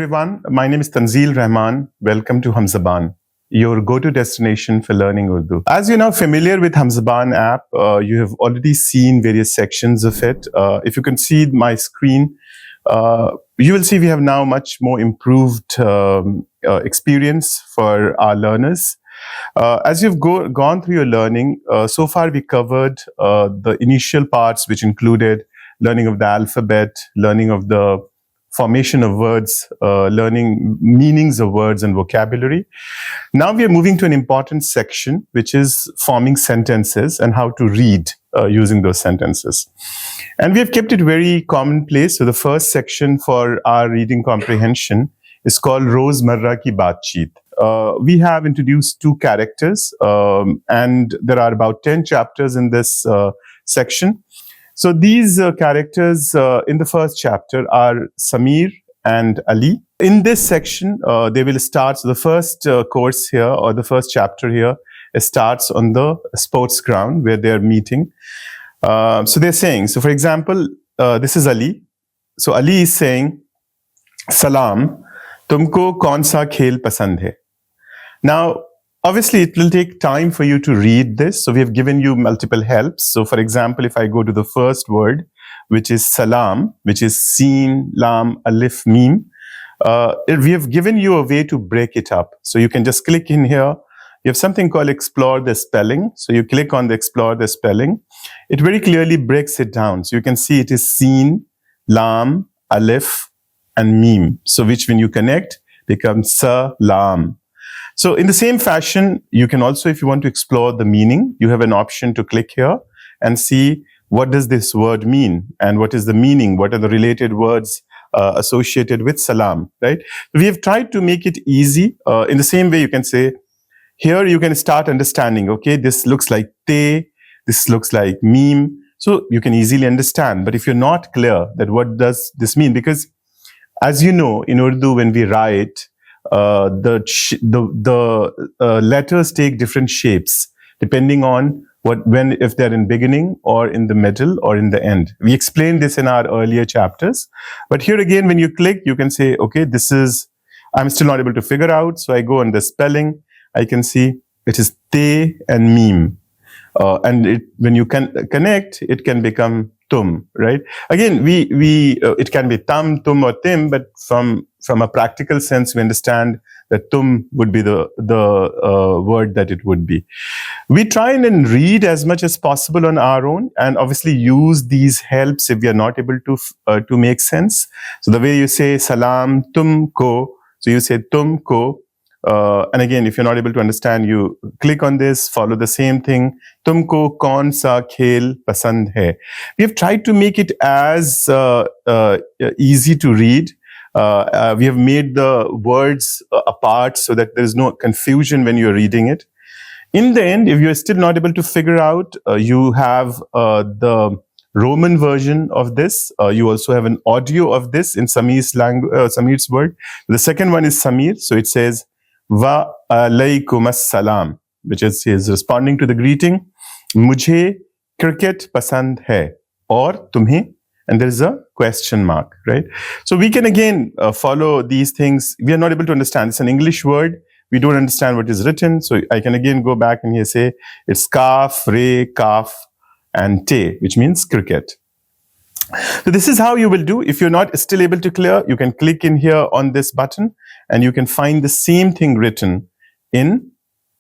everyone. My name is Tanzeel Rahman. Welcome to Humzabaan, your go-to destination for learning Urdu. As you're now familiar with Humzabaan app, you have already seen various sections of it. If you can see my screen, you will see we have now much more improved experience for our learners. As you've gone through your learning, so far we covered the initial parts, which included learning of the alphabet, learning of the formation of words, learning meanings of words and vocabulary. Now we are moving to an important section, which is forming sentences and how to read using those sentences. And we have kept it very commonplace. So the first section for our reading comprehension is called Roz-Marrah ki Baat Cheet. We have introduced two characters, and there are about 10 chapters in this section. So these characters in the first chapter are Samir and Ali. In this section, they will start. So the first course here, or the first chapter here, starts on the sports ground where they're meeting. So they're saying, so for example, this is Ali. So Ali is saying, Salam, tumko kaun sa khel pasand hai? Now, obviously, it will take time for you to read this. So we have given you multiple helps. So for example, if I go to the first word, which is salam, which is sin, lam, alif, mim, we have given you a way to break it up. So you can just click in here. You have something called explore the spelling. So you click on the explore the spelling. It very clearly breaks it down. So you can see it is sin, lam, alif, and mim. So which when you connect becomes salam. So in the same fashion, you can also, if you want to explore the meaning, you have an option to click here and see what does this word mean and what is the meaning, what are the related words associated with salam, right? We have tried to make it easy. In the same way, you can say, here you can start understanding, okay, this looks like te, this looks like meme. So you can easily understand. But if you're not clear that what does this mean, because as you know, in Urdu, when we write, the letters take different shapes depending on if they're in beginning or in the middle or in the end. We explained this in our earlier chapters, but here again, when you click, you can say, okay, this is, I'm still not able to figure out. So I go on the spelling, I can see it is te and meme. And when you can connect, it can become tum, right? Again, it can be tam, tum, or tim, but from a practical sense, we understand that tum would be the word that it would be. We try and read as much as possible on our own, and obviously use these helps if we are not able to make sense. So the way you say salam tum ko, so you say tum ko. And again, if you're not able to understand, you click on this, follow the same thing. Tumko kaun sa khel pasand hai? We have tried to make it as easy to read. We have made the words apart so that there is no confusion when you're reading it. In the end, if you're still not able to figure out, you have the Roman version of this. You also have an audio of this in Samir's word. The second one is Samir. So it says, Wa alaykum as-salam, which is he is responding to the greeting. Mujhe cricket pasand hai, or tumhe, and there is a question mark, right? So we can again follow these things. We are not able to understand. It's an English word. We don't understand what is written. So I can again go back and here say it's kaf, re, kaf, and te, which means cricket. So this is how you will do. If you're not still able to clear, you can click in here on this button and you can find the same thing written in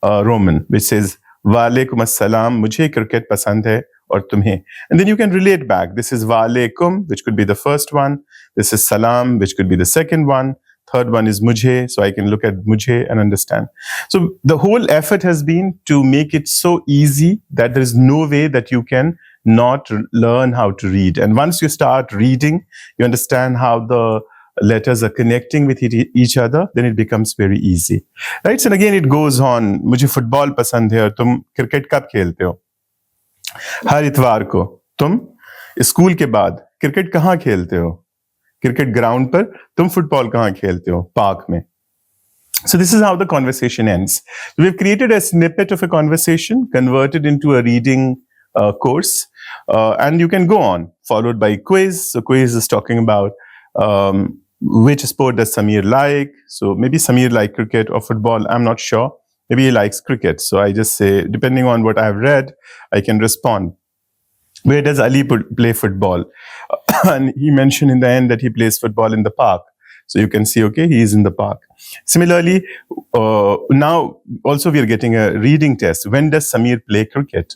Roman, which says, Wa alaikum as-salam, mujhe cricket pasand hai, or tumhe. And then you can relate back. This is Wa alaikum, which could be the first one. This is salam, which could be the second one. Third one is mujhe, so I can look at mujhe and understand. So the whole effort has been to make it so easy that there is no way that you can not learn how to read. And once you start reading, you understand how the letters are connecting with each other, then it becomes very easy. Right? So again, it goes on. Mujhe football pasand hai, tum cricket kab khelte ho? Har itwar ko. Tum school ke baad cricket kahan khelte ho? Cricket ground par. Tum football kahan khelte ho? Park mein. So this is how the conversation ends. We've created a snippet of a conversation, converted into a reading course, and you can go on, followed by quiz. So quiz is talking about which sport does Samir like? So maybe Samir like cricket or football. I'm not sure. Maybe he likes cricket. So I just say, depending on what I've read, I can respond. Where does Ali play football? And he mentioned in the end that he plays football in the park. So you can see, okay, he is in the park. Similarly, now also we are getting a reading test. When does Samir play cricket?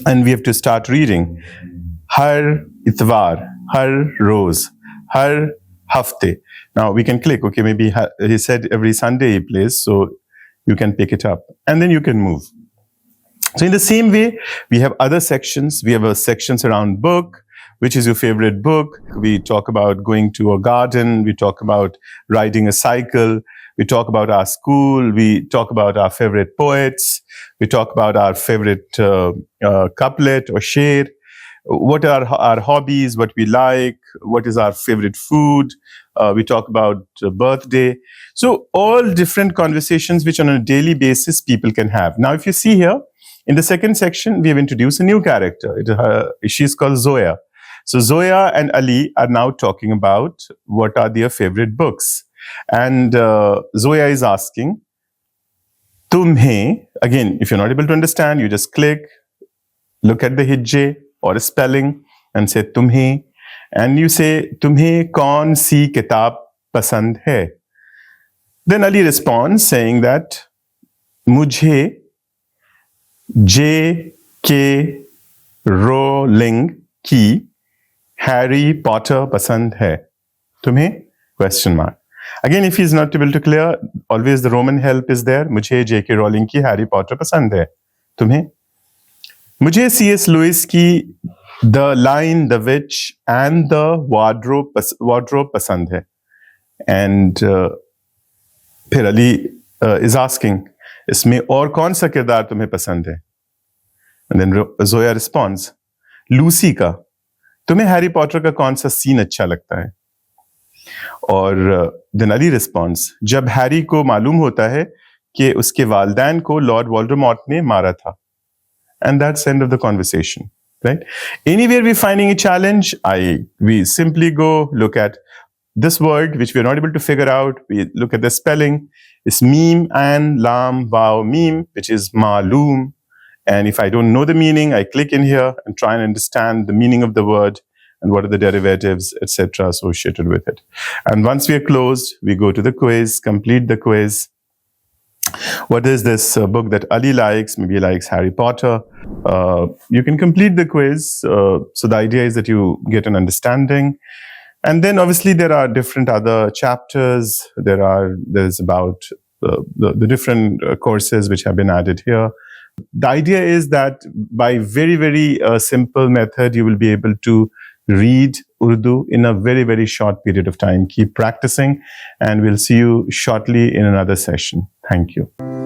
And we have to start reading. Har itwar, har roz, har hafte. Now we can click, okay, maybe he said every Sunday he plays, so you can pick it up. And then you can move. So in the same way, we have other sections. We have sections around book. Which is your favorite book? We talk about going to a garden. We talk about riding a cycle. We talk about our school. We talk about our favorite poets. We talk about our favorite couplet or sher. What are our hobbies? What we like? What is our favorite food? We talk about birthday. So all different conversations which on a daily basis people can have. Now, if you see here, in the second section, we have introduced a new character. She's called Zoya. So Zoya and Ali are now talking about what are their favorite books. And Zoya is asking, Tumhe, again, if you're not able to understand, you just click, look at the hijje or a spelling and say Tumhe. And you say, Tumhe kaun si kitab pasand hai? Then Ali responds saying that, Mujhe J.K. Rowling ki Harry Potter pasand hai. Tumhe? Question mark. Again, if he's not able to clear, always the Roman help is there. Mujhe J.K. Rowling ki Harry Potter pasand hai. Tumhe? Mujhe C.S. Lewis ki The Lion, the Witch and the Wardrobe pasand hai. And फिर Ali is asking, इसमें और कौन सा किरदार तुम्हें पसंद है? And then Zoya responds, Lucy का. तुम्हें हैरी पॉटर का कौन सा सीन अच्छा लगता है? और then Ali responds, जब हैरी को मालूम होता है कि उसके वालिदैन को लॉर्ड वोल्डेमॉर्ट ने मारा था. And that's the end of the conversation, right? Anywhere we're finding a challenge, we simply go look at this word, which we're not able to figure out. We look at the spelling. It's meme and lam wow meme, which is maloom. And if I don't know the meaning, I click in here and try and understand the meaning of the word and what are the derivatives, etc. associated with it. And once we are closed, we go to the quiz, complete the quiz. What is this book that Ali likes? Maybe he likes Harry Potter. You can complete the quiz. So the idea is that you get an understanding. And then obviously there are different other chapters. There's about the different courses which have been added here. The idea is that by very, very simple method, you will be able to read Urdu in a very, very short period of time. Keep practicing and we'll see you shortly in another session. Thank you.